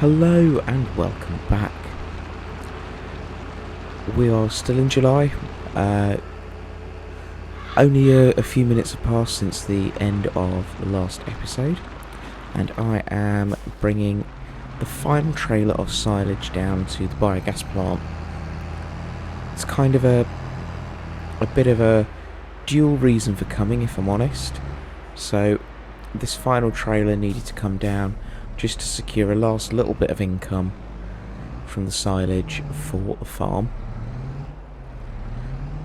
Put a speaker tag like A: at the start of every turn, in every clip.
A: Hello and welcome back. We are still in July. Only a few minutes have passed since the end of the last episode, and I am bringing the final trailer of silage down to the biogas plant. It's kind of a bit of a dual reason for coming, if I'm honest. So this final trailer needed to come down just to secure a last little bit of income from the silage for the farm.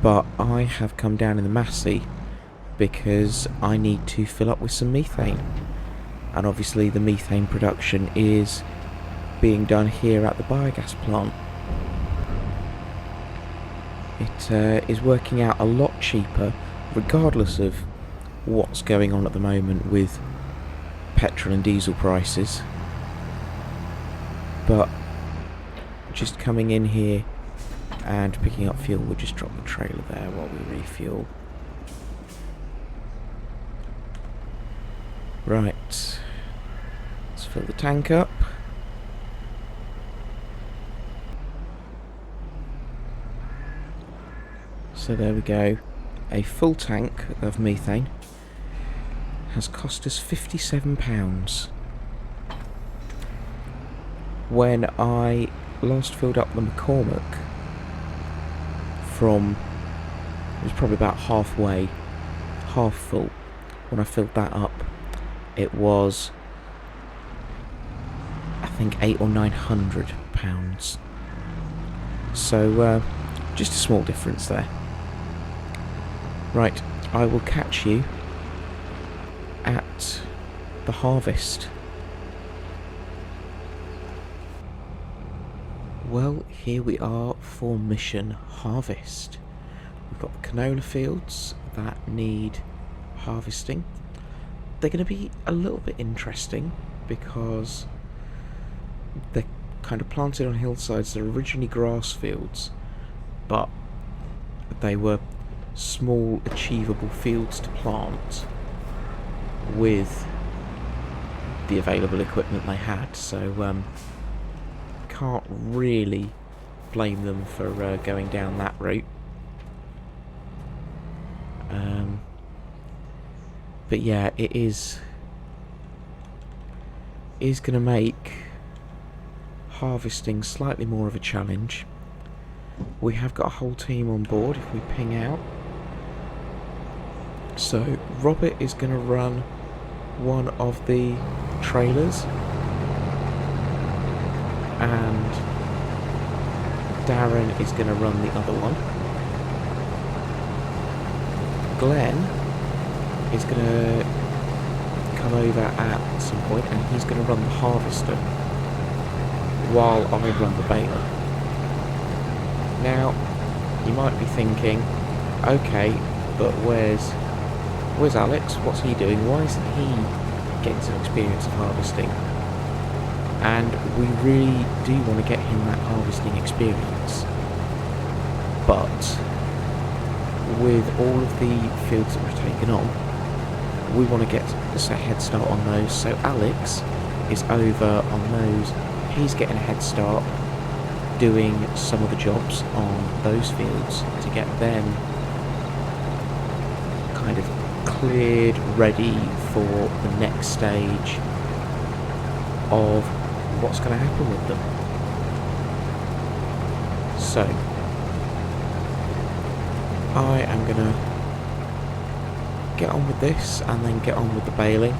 A: But I have come down in the Massey because I need to fill up with some methane. And obviously the methane production is being done here at the biogas plant. It is working out a lot cheaper, regardless of what's going on at the moment with petrol and diesel prices. But just coming in here and picking up fuel, we'll just drop the trailer there while we refuel. Right, let's fill the tank up. So there we go, a full tank of methane has cost us £57. When I last filled up the McCormick from, it was probably about half full, when I filled that up, it was, I think, £800 or £900. So, just a small difference there. Right, I will catch you at the harvest. Well, here we are for mission harvest. We've got the canola fields that need harvesting. They're going to be a little bit interesting because they're kind of planted on hillsides. They're originally grass fields, but they were small achievable fields to plant with the available equipment they had, so can't really blame them for going down that route. But yeah, it is going to make harvesting slightly more of a challenge. We have got a whole team on board if we ping out. So Robert is going to run one of the trailers, and Darren is going to run the other one. Glenn is going to come over at some point, and he's going to run the harvester while I run the baler. Now, you might be thinking, okay, but where's Alex? What's he doing? Why isn't he getting some experience of harvesting? And we really do want to get him that harvesting experience. But with all of the fields that we're taking on, we want to get a head start on those. So Alex is over on those. He's getting a head start doing some of the jobs on those fields to get them kind of cleared, ready for the next stage of what's going to happen with them. So I am going to get on with this and then get on with the baling.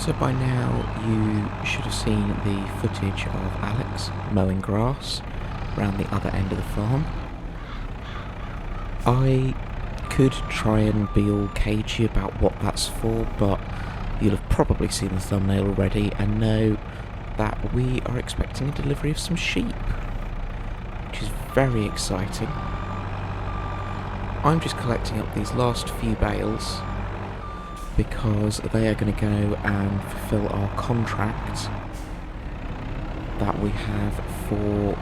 A: So by now you should have seen the footage of Alex mowing grass around the other end of the farm. I could try and be all cagey about what that's for, but you'll have probably seen the thumbnail already and know that we are expecting a delivery of some sheep, which is very exciting. I'm just collecting up these last few bales because they are going to go and fulfill our contract that we have for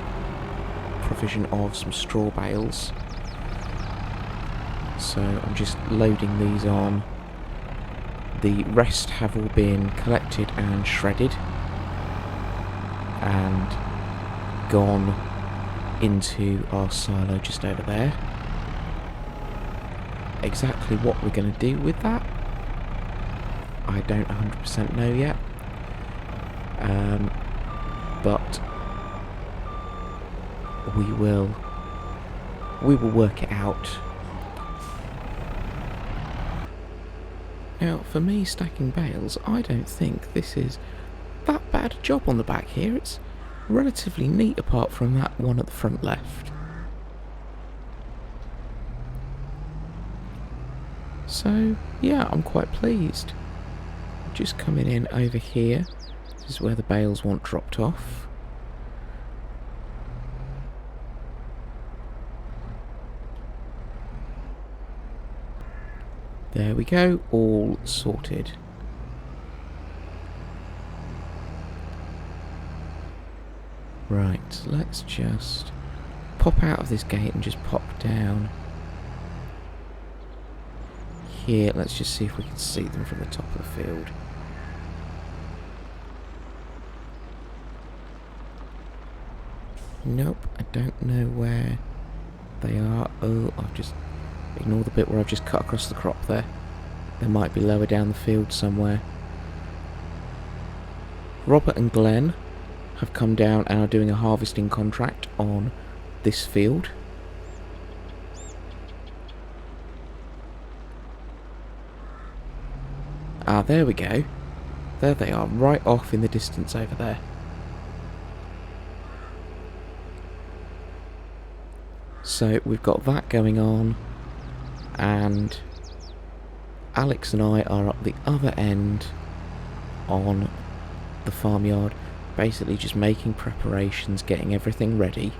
A: provision of some straw bales. So I'm just loading these on. The rest have all been collected and shredded and gone into our silo just over there. Exactly what we're going to do with that, I don't 100% know yet, but we will work it out. Now, for me stacking bales, I don't think this is that bad a job on the back here. It's relatively neat apart from that one at the front left. So, yeah, I'm quite pleased. Just coming in over here, this is where the bales want dropped off. There we go, all sorted. Right, let's just pop out of this gate and just pop down here. Let's just see if we can see them from the top of the field. Nope, I don't know where they are. Oh, I've just ignored the bit where I've just cut across the crop there. They might be lower down the field somewhere. Robert and Glenn have come down and are doing a harvesting contract on this field. Ah, there we go. There they are, right off in the distance over there. So we've got that going on, and Alex and I are up the other end on the farmyard, basically just making preparations, getting everything ready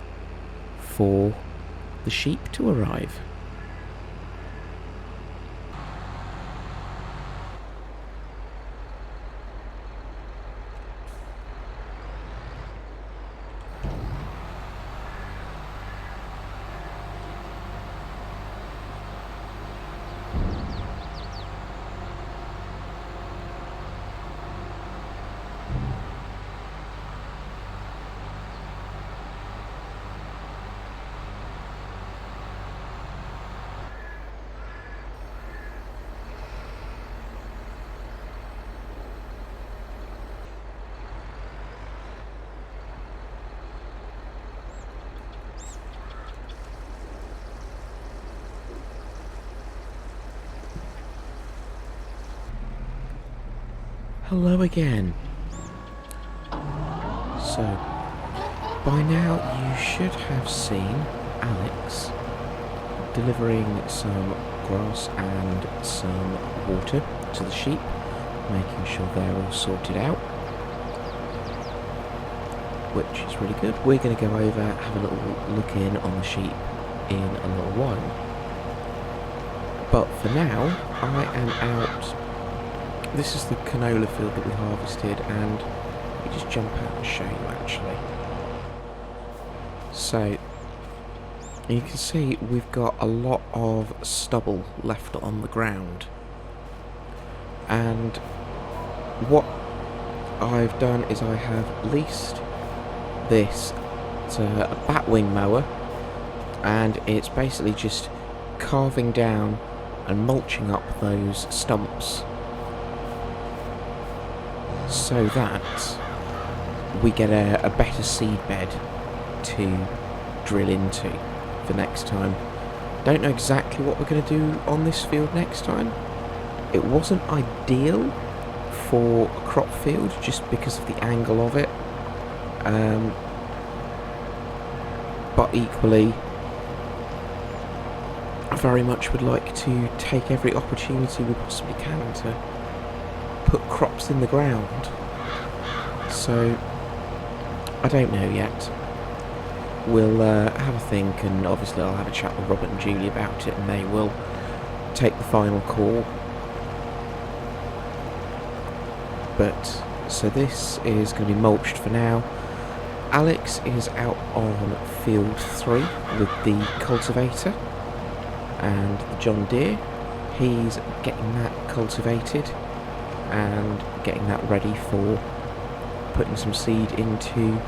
A: for the sheep to arrive. Hello again. So, by now you should have seen Alex delivering some grass and some water to the sheep, making sure they're all sorted out, which is really good. We're going to go over, have a little look in on the sheep in a little while. But for now, I am out. This is the canola field that we harvested, and let me just jump out and show you actually. So, you can see we've got a lot of stubble left on the ground. And what I've done is I have leased this to a batwing mower, and it's basically just carving down and mulching up those stumps so that we get a better seed bed to drill into for next time. Don't know exactly what we're going to do on this field next time. It wasn't ideal for a crop field just because of the angle of it. But equally, I very much would like to take every opportunity we possibly can to put crops in the ground. So, I don't know yet. We'll have a think, and obviously I'll have a chat with Robert and Julie about it, and they will take the final call. But, so this is going to be mulched for now. Alex is out on field 3 with the cultivator and the John Deere. He's getting that cultivated and getting that ready for putting some seed into.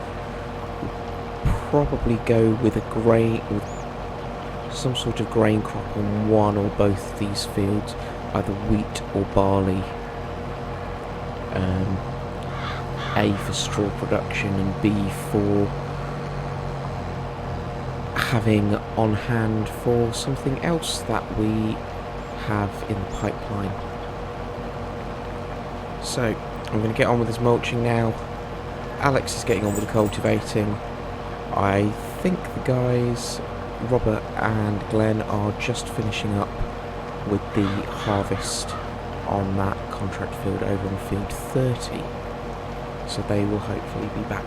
A: Probably go with with some sort of grain crop on one or both these fields, either wheat or barley. A for straw production and B for having on hand for something else that we have in the pipeline. So I'm going to get on with this mulching now. Alex is getting on with the cultivating. I think the guys, Robert and Glenn, are just finishing up with the harvest on that contract field over on field 30. So they will hopefully be back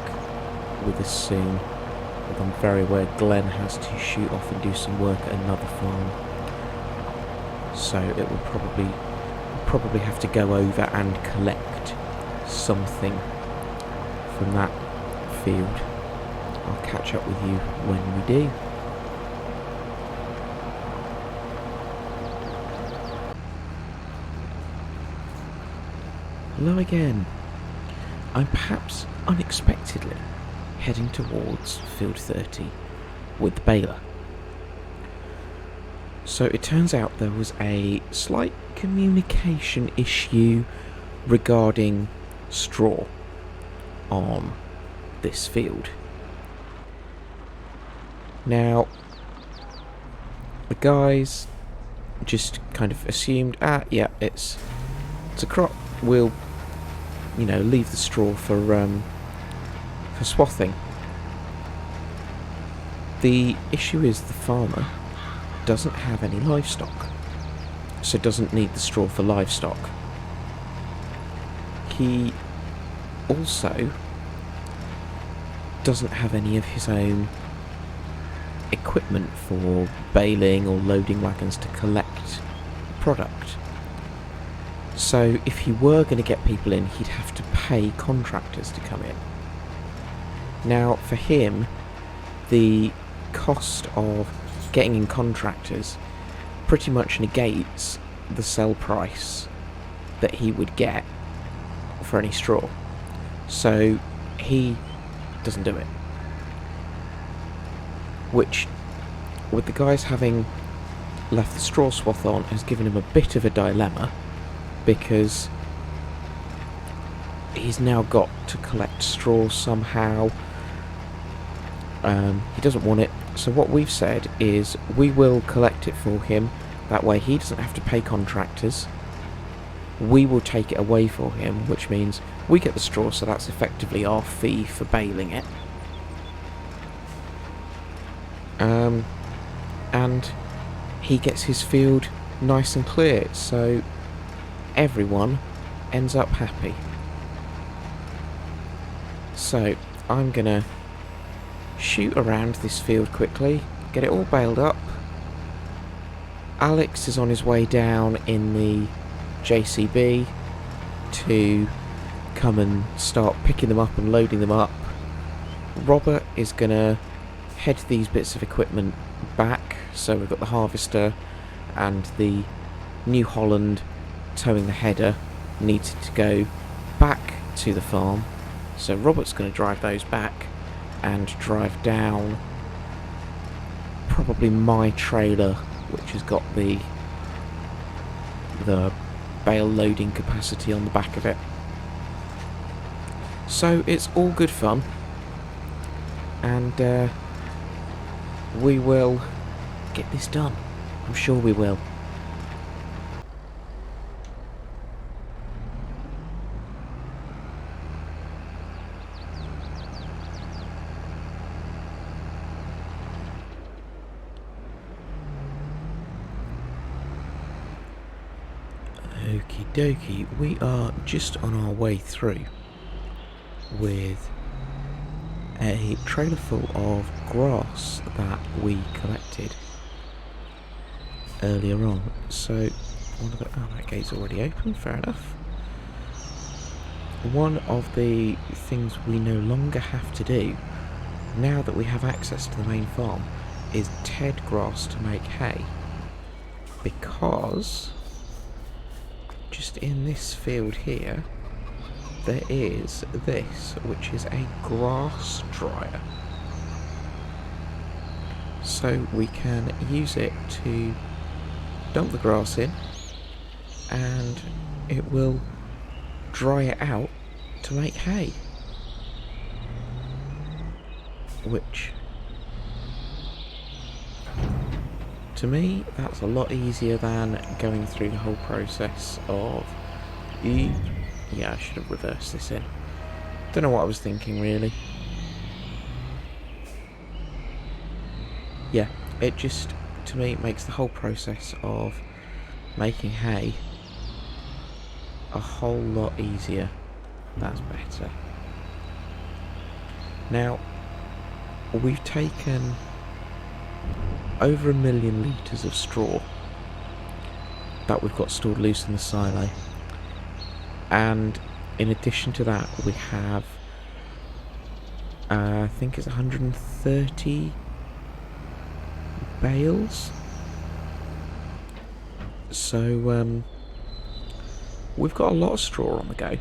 A: with us soon. But I'm very aware Glenn has to shoot off and do some work at another farm. So it will probably have to go over and collect something from that field. I'll catch up with you when we do. Hello again. I'm perhaps unexpectedly heading towards field 30 with the baler. So it turns out there was a slight communication issue regarding straw on this field. Now, the guys just kind of assumed, yeah, it's a crop, we'll, leave the straw for swathing. The issue is the farmer doesn't have any livestock, so doesn't need the straw for livestock. He also doesn't have any of his own equipment for baling or loading wagons to collect product. So if he were going to get people in, he'd have to pay contractors to come in. Now, for him, the cost of getting in contractors pretty much negates the sell price that he would get for any straw. So he doesn't do it. Which, with the guys having left the straw swath on, has given him a bit of a dilemma, because he's now got to collect straw somehow. He doesn't want it, so what we've said is we will collect it for him. That way he doesn't have to pay contractors. We will take it away for him, which means we get the straw, so that's effectively our fee for baling it. And he gets his field nice and clear, so everyone ends up happy. So I'm gonna shoot around this field quickly, get it all baled up. Alex is on his way down in the JCB to come and start picking them up and loading them up. Robert is gonna head these bits of equipment back, so we've got the harvester and the New Holland towing the header needed to go back to the farm, so Robert's going to drive those back and drive down probably my trailer, which has got the bale loading capacity on the back of it. So it's all good fun, and we will get this done. I'm sure we will. dokie, we are just on our way through with a trailer full of grass that we collected earlier on. So, that gate's already open, fair enough. One of the things we no longer have to do, now that we have access to the main farm, is ted grass to make hay. Because, just in this field here, there is this, which is a grass dryer. So we can use it to dump the grass in, and it will dry it out to make hay. Which, to me, that's a lot easier than going through the whole process of... Yeah, I should have reversed this in. Don't know what I was thinking, really. Yeah, it just, to me, makes the whole process of making hay a whole lot easier. That's better. Now, we've taken over 1 million litres of straw that we've got stored loose in the silo. And in addition to that, we have, I think it's 130 bales. So, we've got a lot of straw on the go.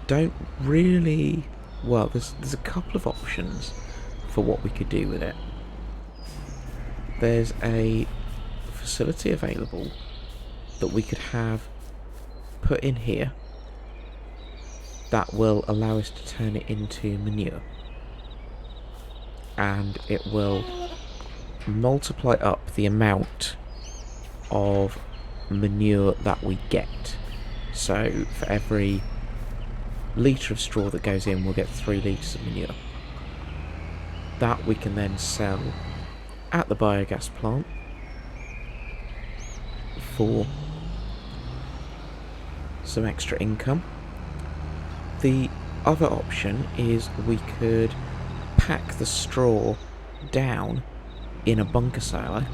A: Don't really... Well, there's a couple of options for what we could do with it. There's a facility available that we could have put in here that will allow us to turn it into manure, and it will multiply up the amount of manure that we get. So for every litre of straw that goes in, we'll get 3 litres of manure. That we can then sell at the biogas plant for some extra income. The other option is we could pack the straw down in a bunker silo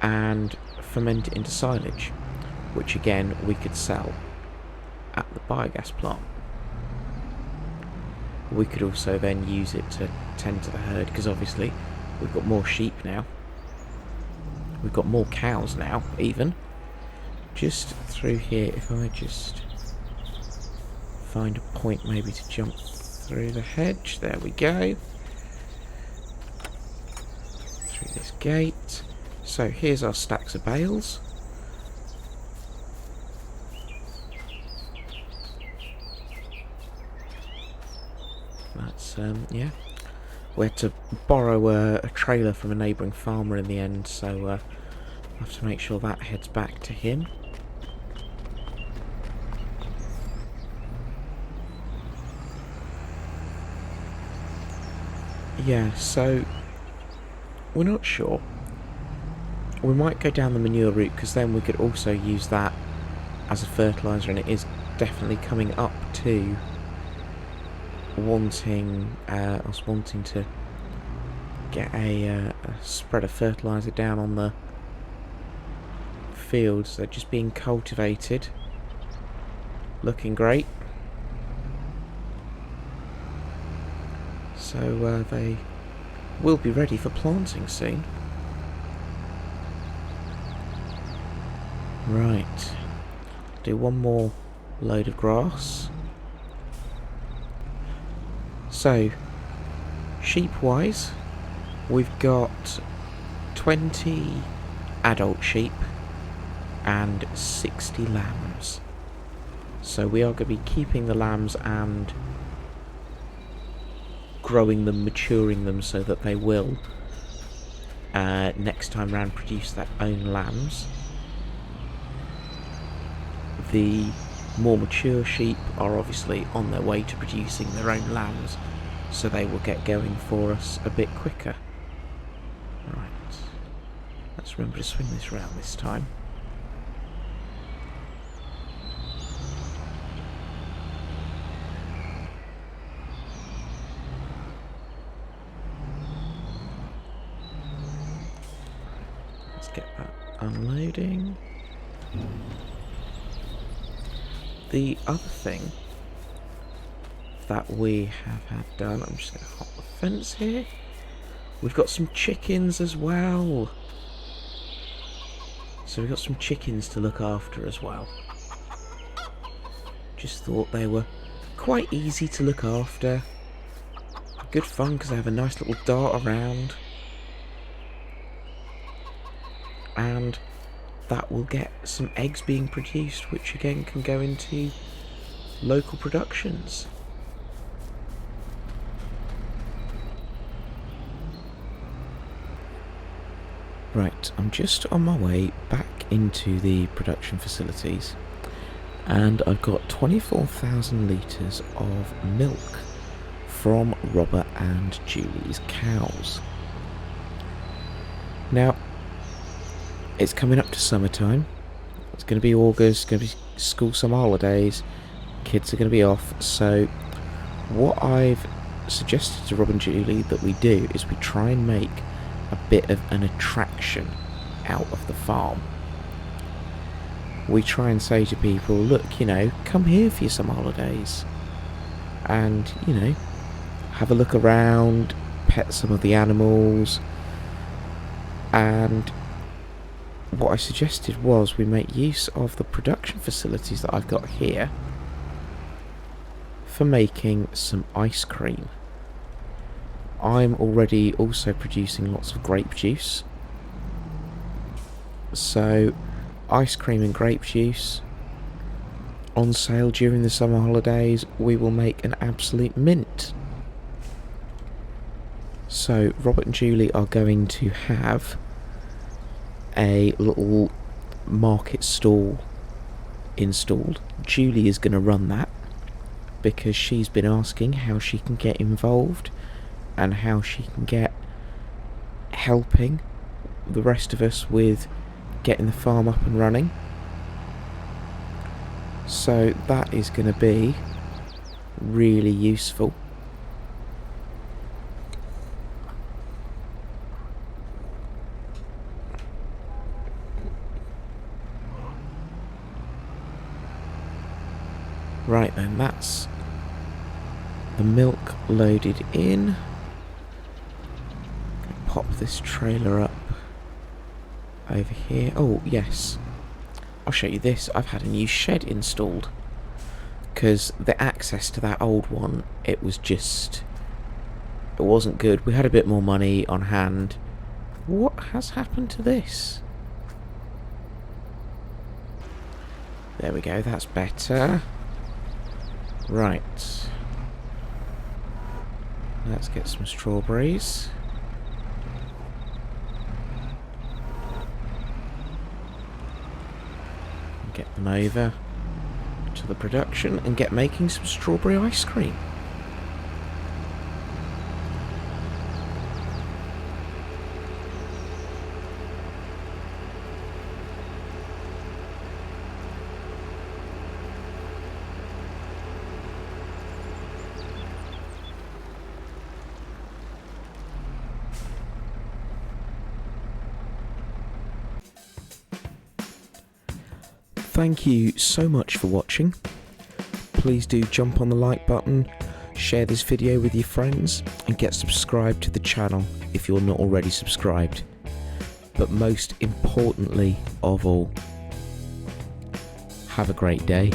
A: and ferment it into silage, which again we could sell at the biogas plant. We could also then use it to tend to the herd, because obviously we've got more sheep now. We've got more cows now, even. Just through here, if I just find a point maybe to jump through the hedge. There we go. Through this gate. So here's our stacks of bales. That's, yeah. We had to borrow a trailer from a neighbouring farmer in the end, so I have to make sure that heads back to him. Yeah, so we're not sure. We might go down the manure route, because then we could also use that as a fertiliser, and it is definitely coming up to wanting us wanting to get a spread of fertiliser down on the fields. They're just being cultivated, looking great. So they will be ready for planting soon. Right, do one more load of grass. So, sheep-wise, we've got 20 adult sheep and 60 lambs. So we are going to be keeping the lambs and growing them, maturing them, so that they will, next time round, produce their own lambs. The more mature sheep are obviously on their way to producing their own lambs, so they will get going for us a bit quicker. Right. Let's remember to swing this round this time. Let's get that unloading. The other thing that we have had done, I'm just going to hop the fence here. We've got some chickens as well. So we've got some chickens to look after as well. Just thought they were quite easy to look after. Good fun because they have a nice little dart around. And that will get some eggs being produced, which again can go into local productions. Right, I'm just on my way back into the production facilities, and I've got 24,000 litres of milk from Robert and Julie's cows. Now, it's coming up to summertime. It's going to be August, going to be school summer holidays, kids are going to be off, so what I've suggested to Rob and Julie that we do is we try and make a bit of an attraction out of the farm. We try and say to people, look, you know, come here for your summer holidays and, you know, have a look around, pet some of the animals. And what I suggested was we make use of the production facilities that I've got here for making some ice cream. I'm already also producing lots of grape juice. So, ice cream and grape juice on sale during the summer holidays. We will make an absolute mint. So, Robert and Julie are going to have a little market stall installed. Julie is going to run that because she's been asking how she can get involved and how she can get helping the rest of us with getting the farm up and running. So that is going to be really useful. Right then, that's the milk loaded in. Pop this trailer up over here. Oh yes, I'll show you this. I've had a new shed installed because the access to that old one, it wasn't good. We had a bit more money on hand. What has happened to this? There we go, that's better. Right, let's get some strawberries. Get them over to the production and get making some strawberry ice cream. Thank you so much for watching. Please do jump on the like button, share this video with your friends, and get subscribed to the channel if you're not already subscribed. But most importantly of all, have a great day.